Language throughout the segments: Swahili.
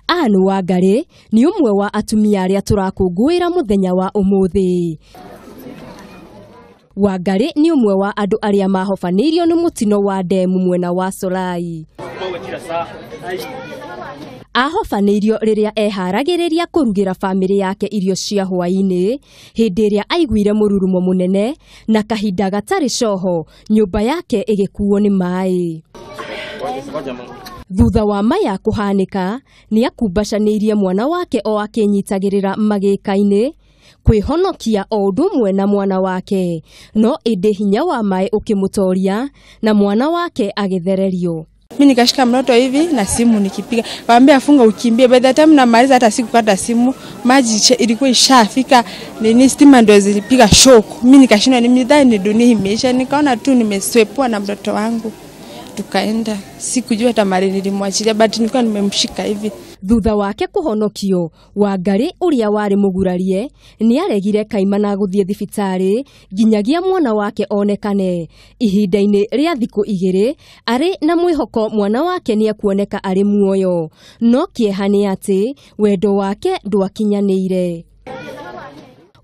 Anne Wangari ni umwe wa atumia aria turakungwira muthenya wa umuthi. Wangari ni umwe wa andu aria mahofanirio ni mutino wa ndemu mwena wa Solai. Ahofanirio riria eharagiriria kurugira family yake irio cia hwaini hindi iria aiguire mururumo munene na kahinda gatari coho nyumba yake igikuo ni mai. Thutha wa maya kuhanika ni akumbacanirie mwana wake o akinyitagirira magikaini kwihonokia o undu umwe na mwana wake, no indi hinya wa mai ukimutoria na mwana wake agithererio. Mimi nikashika mtoto hivi na simu nikipiga. Waambia afunga ukimbie. By the time namaliza hata sikukata simu, maji ilikuwa ishafika, nini stima ndio zilipiga shock. Mimi nikashindwa nimidhani dunia imeisha, nikaona tu nimeswepwa na mtoto wangu. Tukaenda. Sikujua hata mali nilimwachilia, but nilikuwa nimemshika hivi. Thutha wake kuhonokio, Wangari uria wari mugurarie ni aregire kaimana guthie thibitari ginyagia mwana wake onekane. Ihinda-ini ria thiku 2 ari na mwihoko mwana wake ni akuoneka ari muoyo, no kiehani ati wendo wake ndwakinyanire.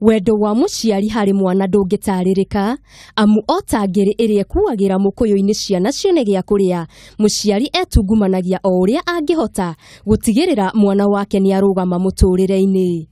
Wendo wa muciari hari mwana ndungitaririka amu otangiri irie kuagira mukuyu-ini ciana cione gia kuria muciari etungumanagia o uria angihota gutigirira mwana wake ni arugama muturire-ini.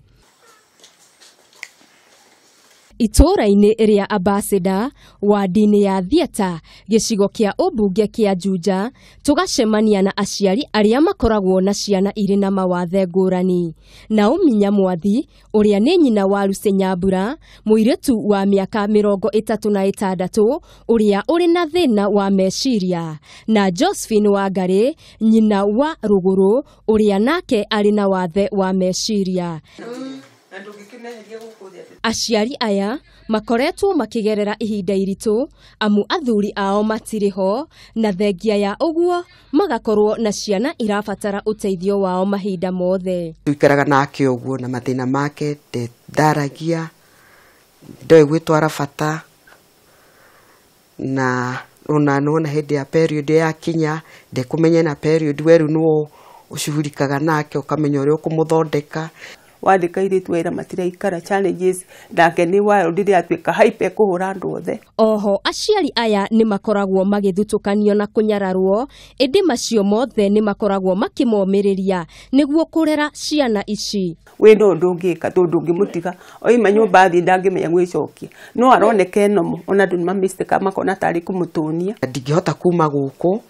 Itura-ini ria Ambassador wa dini ya Thieta gicigo kia ubunge kia Juja tugacemania na aciari aria makoragwo na ciana iri na mawathe ngurani. Naomi Nyamwathi uria ni nyina wa Lucy Nyambura muiritu wa miaka 36 uria uri na thina wa meciria, na Josephine Wangari nyina wa Ruguru uria nake ari na wathe wa meciria. Aciari aya makoretwo makigerera ihinda iritu amu athuri ao matiriho, na thengia ya uguo magakorwo na ciana irabatara uteithio wao mahinda mothe. Tuikaraga nake uguo na mathina make ndaragia ndoe gwitwara bata, na nona hindi ya period ya kinya kumenya na period weru no ucurikaga nake ukamenya uri ukumuthondeka. Wandika iritu wira matiraikara challenges ndake ni wild ria atwika hype kuhura andu othe. Oho aciari aya ni makoragwo magithutukanio na kunyararwo, indi macio mothe ni makoragwo makimomiriria niguo kurera ciana ici. Wendo ndungika ndungimutiga oima nyumba athi ndangimenya gwicokia, no aroneke nomo ona ndu mamisteka makona tari kumutunia. Ndingihota kuma guku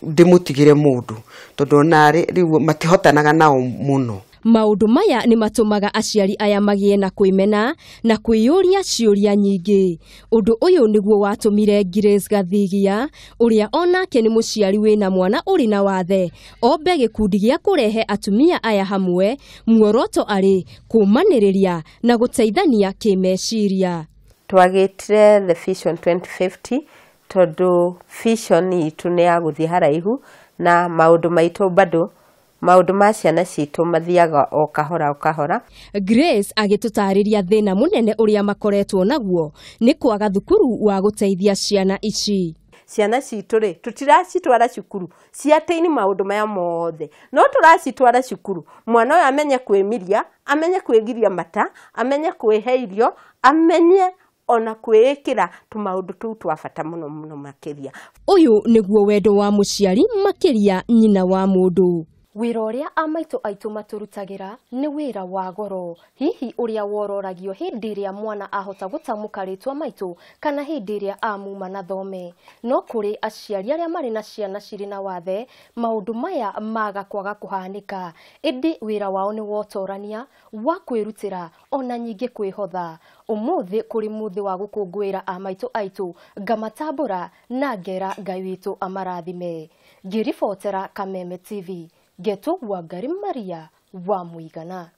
ndimutigire mundu tondu nari riu matihotanaga nao muno. Maundu maya ni matumaga aciari aya magie na kwimena na kwiyuria ciuria nyingi. Undu uyu niguo watumire Grace Gathigia uria onake ni muciari wina mwana uri na wathe ombe gikundi gia kurehe atumia aya hamwe, muoroto ari kumaniriria na guteithania kimeciria. Twagitire the Vision 2050 tondu vision itu ni ya guthie haraihu na maundu maitu bado maundu ma ciana citu mathiaga o kahora. Grace agitutariria thina munene uria makoretwo naguo ni kwaga thukuru wa guteithia ciana ici. Ciana citu ri tutiracitwara cukuru ciateini maundu maya mothe, no turacitwara cukuru mwana uyu amenye kwimiria, amenye kwigiria mata, amenye kwihe irio, amenye ona kwikira tumaundu tu twabata muno makiria. Uyu niguo wendo wa muciari makiria nyina wa mundu. Wira uria amaitu aitu maturutagira ni wira wa goro. Hihi uria wororagio hindi iria mwana ahota gutamuka ritwa maitu kana hindi iria amuma na thome. No kuri aciari aria mari na ciana ciri na wathe maundu maya maga kwaga kuhanika, indi wira wao ni wotorania wa kwirutira ona nyingi kwihotha. Umuthi kuri muthi wa gukungwira amaitu aitu ngamatambura na ngera Ngai witu amarathime. Ngiribotera Kameme TV. Geto Wangari Maria wa Muigana.